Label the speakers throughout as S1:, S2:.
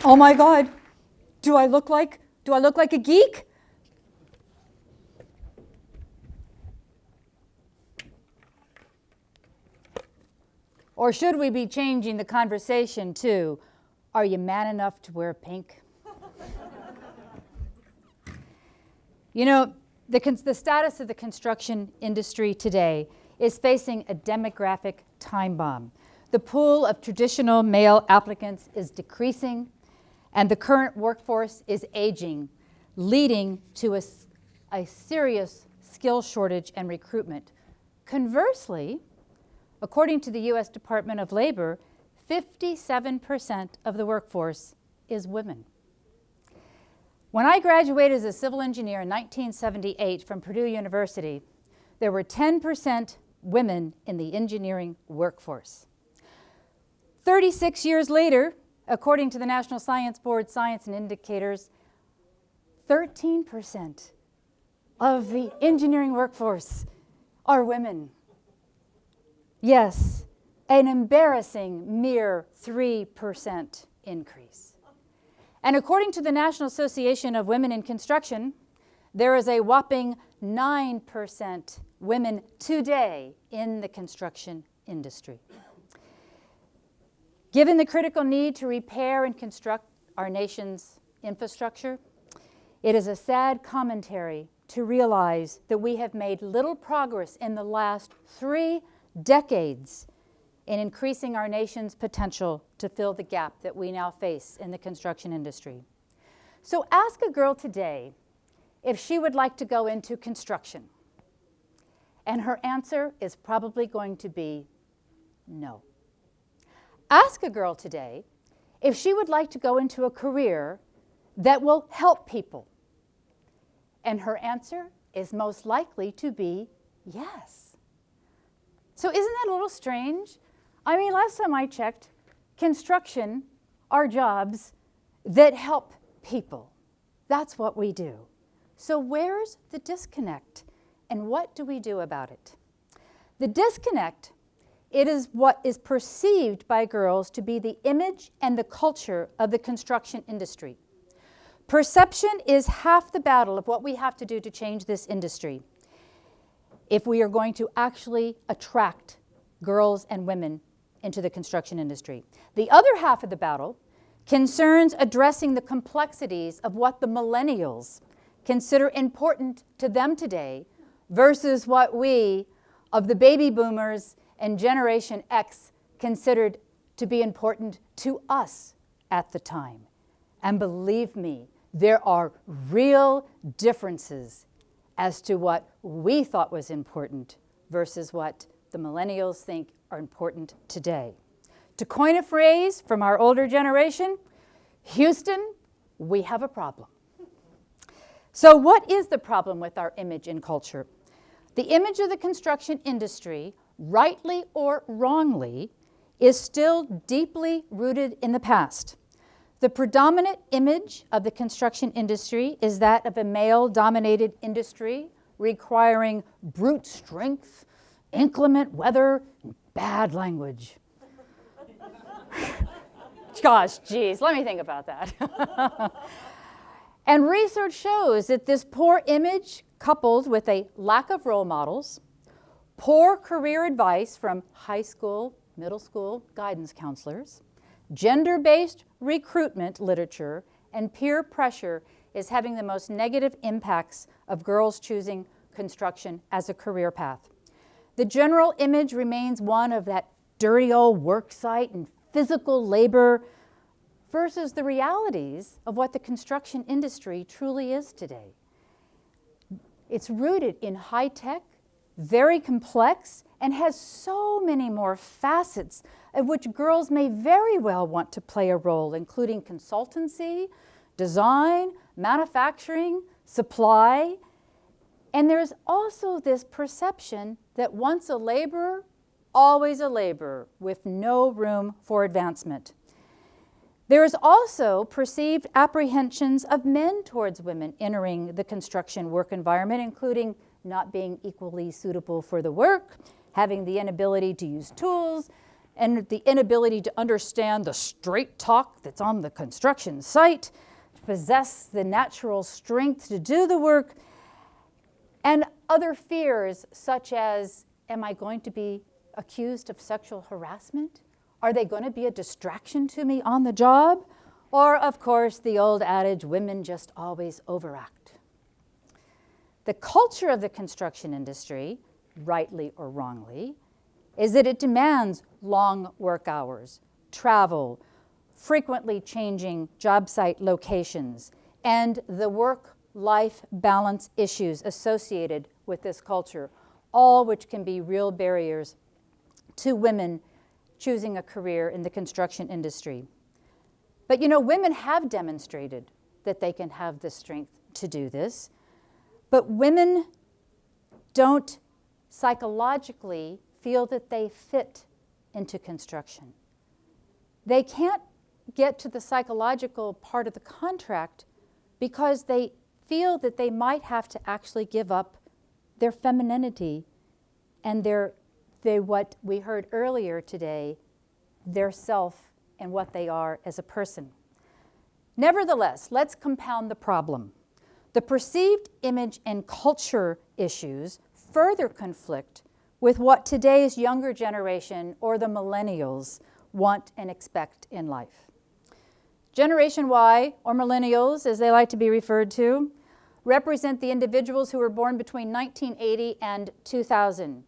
S1: Oh my God, do I look like a geek? Or should we be changing the conversation to, are you man enough to wear pink? You know, the status of the construction industry today is facing a demographic time bomb. The pool of traditional male applicants is decreasing, and the current workforce is aging, leading to a serious skill shortage and recruitment. Conversely, according to the U.S. Department of Labor, 57% of the workforce is women. When I graduated as a civil engineer in 1978 from Purdue University, there were 10% women in the engineering workforce. 36 years later, according to the National Science Board Science and Indicators, 13% of the engineering workforce are women. Yes, an embarrassing mere 3% increase. And according to the National Association of Women in Construction, there is a whopping 9% women today in the construction industry. Given the critical need to repair and construct our nation's infrastructure, it is a sad commentary to realize that we have made little progress in the last 3 decades in increasing our nation's potential to fill the gap that we now face in the construction industry. So ask a girl today if she would like to go into construction, and her answer is probably going to be no. Ask a girl today if she would like to go into a career that will help people, and her answer is most likely to be yes. So isn't that a little strange? I mean, last time I checked, construction are jobs that help people. That's what we do. So where's the disconnect, and what do we do about it? The disconnect, it is what is perceived by girls to be the image and the culture of the construction industry. Perception is half the battle of what we have to do to change this industry if we are going to actually attract girls and women into the construction industry. The other half of the battle concerns addressing the complexities of what the millennials consider important to them today versus what we of the baby boomers and Generation X considered to be important to us at the time. And believe me, there are real differences as to what we thought was important versus what the millennials think are important today. To coin a phrase from our older generation, Houston, we have a problem. So what is the problem with our image and culture? The image of the construction industry, rightly or wrongly, is still deeply rooted in the past. The predominant image of the construction industry is that of a male-dominated industry requiring brute strength, inclement weather, and bad language. Gosh, geez, let me think about that. And research shows that this poor image, coupled with a lack of role models, poor career advice from high school, middle school guidance counselors, gender-based recruitment literature, and peer pressure is having the most negative impacts of girls choosing construction as a career path. The general image remains one of that dirty old work site and physical labor versus the realities of what the construction industry truly is today. It's rooted in high tech, very complex, and has so many more facets of which girls may very well want to play a role, including consultancy, design, manufacturing, supply. And there's also this perception that once a laborer, always a laborer, with no room for advancement. There is also perceived apprehensions of men towards women entering the construction work environment, including not being equally suitable for the work, having the inability to use tools, and the inability to understand the straight talk that's on the construction site, to possess the natural strength to do the work, and other fears such as, am I going to be accused of sexual harassment? Are they going to be a distraction to me on the job? Or, of course, the old adage, women just always overact. The culture of the construction industry, rightly or wrongly, is that it demands long work hours, travel, frequently changing job site locations, and the work-life balance issues associated with this culture, all which can be real barriers to women choosing a career in the construction industry. But you know, women have demonstrated that they can have the strength to do this, but women don't psychologically feel that they fit into construction. They can't get to the psychological part of the contract because they feel that they might have to actually give up their femininity and their what we heard earlier today, their self and what they are as a person. Nevertheless, let's compound the problem. The perceived image and culture issues further conflict with what today's younger generation, or the millennials, want and expect in life. Generation Y, or millennials, as they like to be referred to, represent the individuals who were born between 1980 and 2000.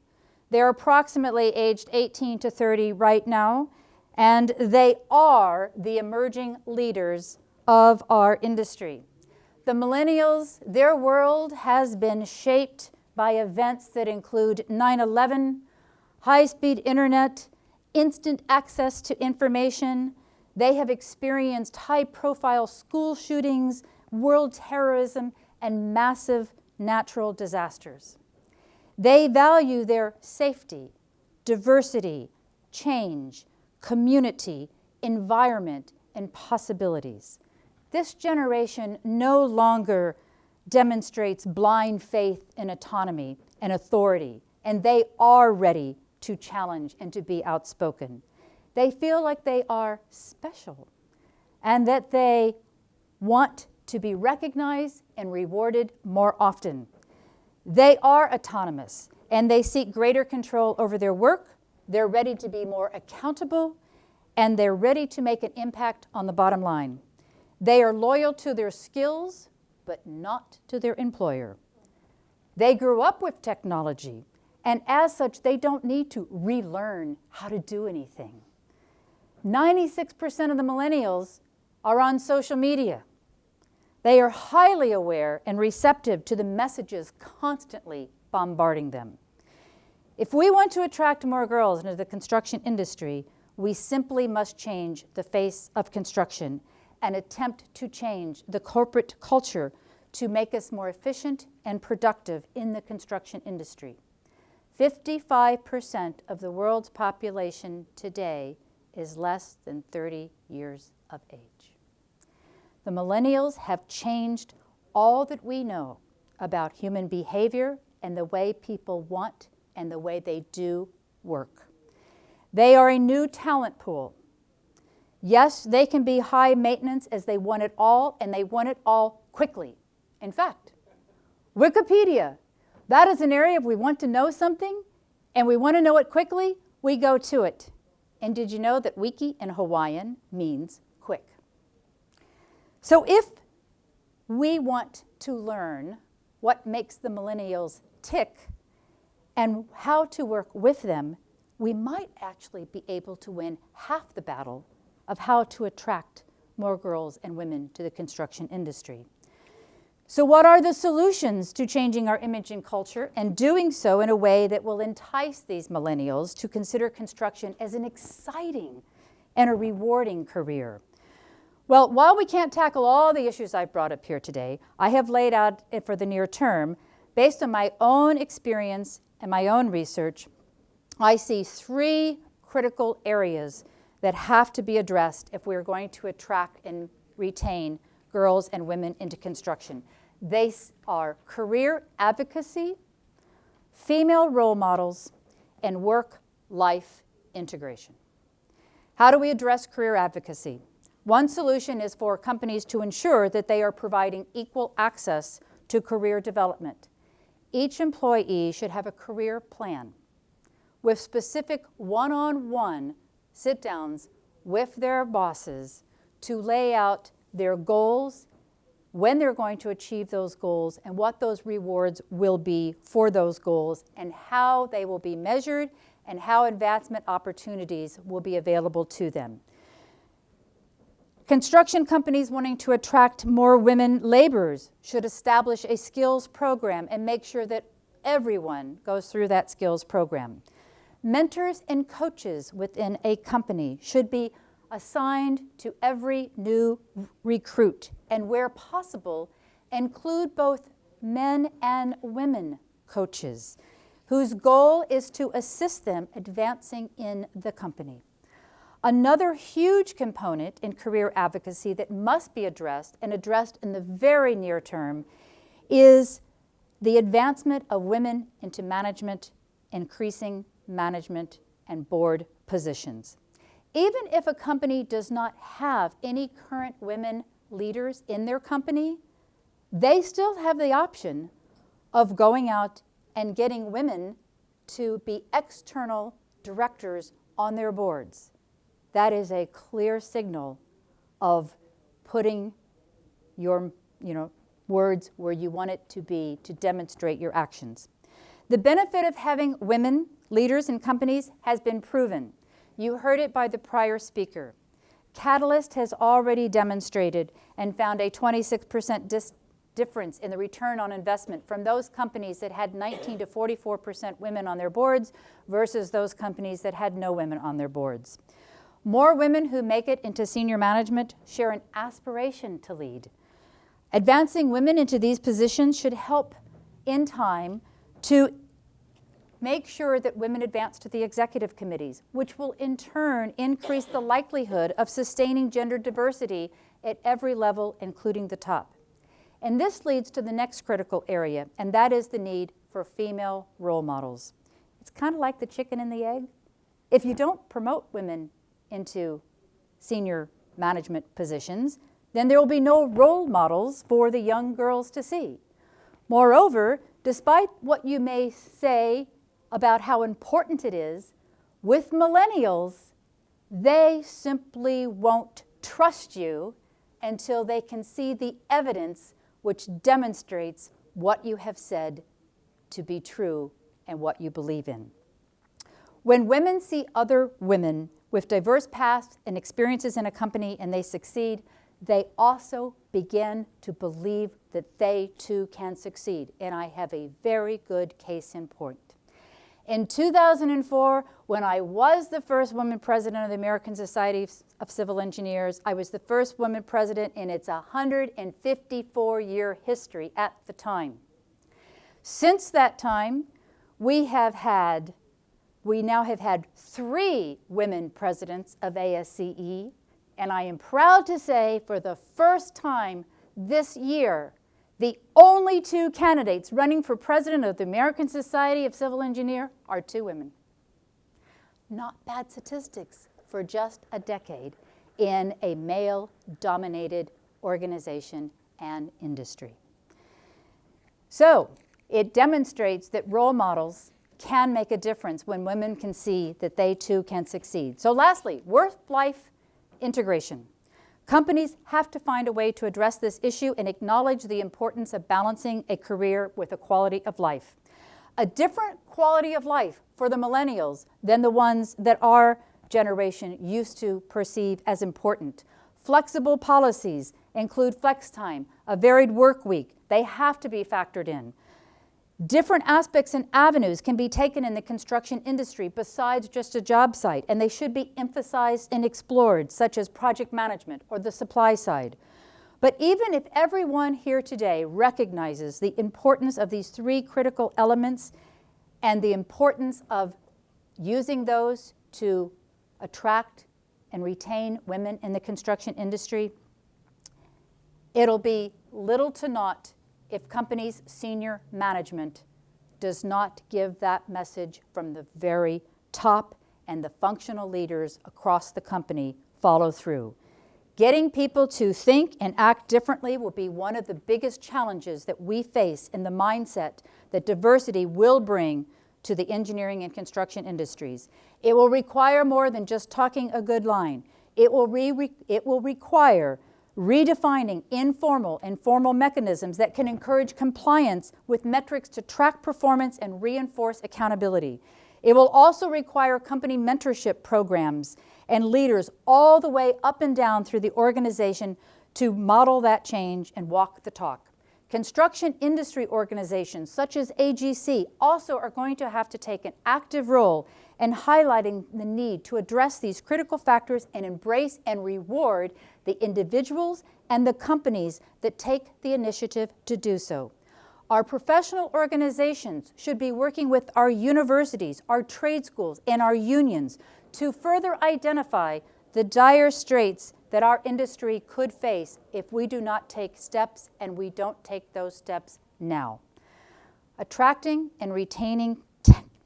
S1: They're approximately aged 18 to 30 right now, and they are the emerging leaders of our industry. The millennials, their world has been shaped by events that include 9/11, high-speed internet, instant access to information. They have experienced high-profile school shootings, world terrorism, and massive natural disasters. They value their safety, diversity, change, community, environment, and possibilities. This generation no longer demonstrates blind faith in autonomy and authority, and they are ready to challenge and to be outspoken. They feel like they are special and that they want to be recognized and rewarded more often. They are autonomous and they seek greater control over their work. They're ready to be more accountable and they're ready to make an impact on the bottom line. They are loyal to their skills, but not to their employer. They grew up with technology, and as such, they don't need to relearn how to do anything. 96% of the millennials are on social media. They are highly aware and receptive to the messages constantly bombarding them. If we want to attract more girls into the construction industry, we simply must change the face of construction and attempt to change the corporate culture to make us more efficient and productive in the construction industry. 55% of the world's population today is less than 30 years of age. The millennials have changed all that we know about human behavior and the way people want and the way they do work. They are a new talent pool. Yes, they can be high maintenance as they want it all, and they want it all quickly. In fact, Wikipedia, that is an area if we want to know something and we want to know it quickly, we go to it. And did you know that wiki in Hawaiian means quick? So if we want to learn what makes the millennials tick and how to work with them, we might actually be able to win half the battle of how to attract more girls and women to the construction industry. So what are the solutions to changing our image and culture and doing so in a way that will entice these millennials to consider construction as an exciting and a rewarding career? Well, while we can't tackle all the issues I've brought up here today, I have laid out for the near term, based on my own experience and my own research, I see 3 critical areas that have to be addressed if we're going to attract and retain girls and women into construction. They are career advocacy, female role models, and work-life integration. How do we address career advocacy? One solution is for companies to ensure that they are providing equal access to career development. Each employee should have a career plan with specific one-on-one sit-downs with their bosses to lay out their goals, when they're going to achieve those goals, and what those rewards will be for those goals, and how they will be measured, and how advancement opportunities will be available to them. Construction companies wanting to attract more women laborers should establish a skills program and make sure that everyone goes through that skills program. Mentors and coaches within a company should be assigned to every new recruit, and where possible, include both men and women coaches, whose goal is to assist them advancing in the company. Another huge component in career advocacy that must be addressed, and addressed in the very near term, is the advancement of women into management, increasing management and board positions. Even if a company does not have any current women leaders in their company, they still have the option of going out and getting women to be external directors on their boards. That is a clear signal of putting your words where you want it to be to demonstrate your actions. The benefit of having women leaders in companies has been proven. You heard it by the prior speaker. Catalyst has already demonstrated and found a 26% difference in the return on investment from those companies that had 19 to 44% women on their boards versus those companies that had no women on their boards. More women who make it into senior management share an aspiration to lead. Advancing women into these positions should help in time to make sure that women advance to the executive committees, which will in turn increase the likelihood of sustaining gender diversity at every level, including the top. And this leads to the next critical area, and that is the need for female role models. It's kind of like the chicken and the egg. If you don't promote women into senior management positions, then there will be no role models for the young girls to see. Moreover, despite what you may say about how important it is, with millennials, they simply won't trust you until they can see the evidence which demonstrates what you have said to be true and what you believe in. When women see other women with diverse paths and experiences in a company and they succeed, they also begin to believe that they too can succeed. And I have a very good case in point. In 2004, when I was the first woman president of the American Society of Civil Engineers, I was the first woman president in its 154-year history at the time. Since that time, we now have had 3 women presidents of ASCE, and I am proud to say for the first time this year, the only 2 candidates running for president of the American Society of Civil Engineers are 2 women. Not bad statistics for just a decade in a male-dominated organization and industry. So it demonstrates that role models can make a difference when women can see that they too can succeed. So lastly, work-life integration. Companies have to find a way to address this issue and acknowledge the importance of balancing a career with a quality of life. A different quality of life for the millennials than the ones that our generation used to perceive as important. Flexible policies include flex time, a varied work week. They have to be factored in. Different aspects and avenues can be taken in the construction industry besides just a job site, and they should be emphasized and explored, such as project management or the supply side. But even if everyone here today recognizes the importance of these 3 critical elements and the importance of using those to attract and retain women in the construction industry, it'll be little to naught if companies' senior management does not give that message from the very top and the functional leaders across the company follow through. Getting people to think and act differently will be one of the biggest challenges that we face in the mindset that diversity will bring to the engineering and construction industries. It will require more than just talking a good line. It will require redefining informal and formal mechanisms that can encourage compliance with metrics to track performance and reinforce accountability. It will also require company mentorship programs and leaders all the way up and down through the organization to model that change and walk the talk. Construction industry organizations such as AGC also are going to have to take an active role in highlighting the need to address these critical factors and embrace and reward the individuals and the companies that take the initiative to do so. Our professional organizations should be working with our universities, our trade schools, and our unions to further identify the dire straits that our industry could face if we do not take steps, and we don't take those steps now. Attracting and retaining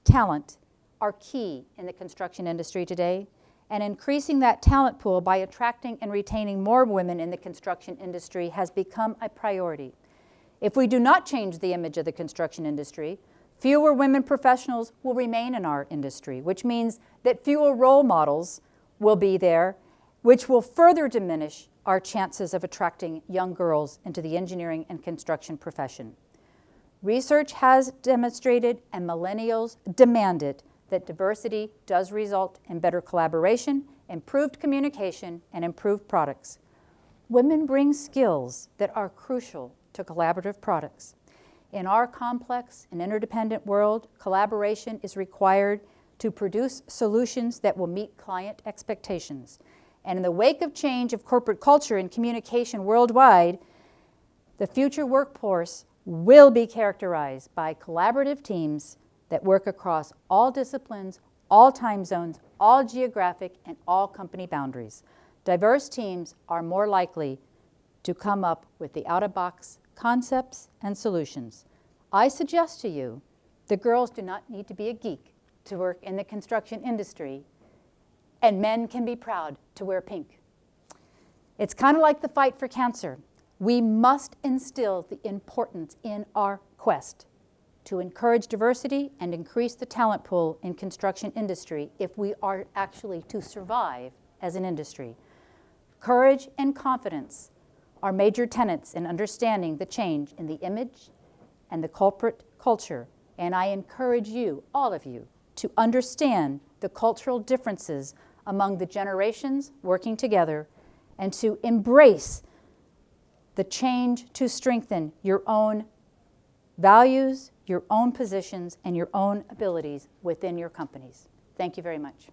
S1: talent are key in the construction industry today, and increasing that talent pool by attracting and retaining more women in the construction industry has become a priority. If we do not change the image of the construction industry, fewer women professionals will remain in our industry, which means that fewer role models will be there, which will further diminish our chances of attracting young girls into the engineering and construction profession. Research has demonstrated, and millennials demand it, that diversity does result in better collaboration, improved communication, and improved products. Women bring skills that are crucial to collaborative products. In our complex and interdependent world, collaboration is required to produce solutions that will meet client expectations. And in the wake of change of corporate culture and communication worldwide, the future workforce will be characterized by collaborative teams that work across all disciplines, all time zones, all geographic, and all company boundaries. Diverse teams are more likely to come up with the out-of-box concepts and solutions. I suggest to you, the girls do not need to be a geek to work in the construction industry, and men can be proud to wear pink. It's kind of like the fight for cancer. We must instill the importance in our quest to encourage diversity and increase the talent pool in construction industry if we are actually to survive as an industry. Courage and confidence are major tenets in understanding the change in the image and the corporate culture, and I encourage you, all of you, to understand the cultural differences among the generations working together and to embrace the change to strengthen your own values, your own positions, and your own abilities within your companies. Thank you very much.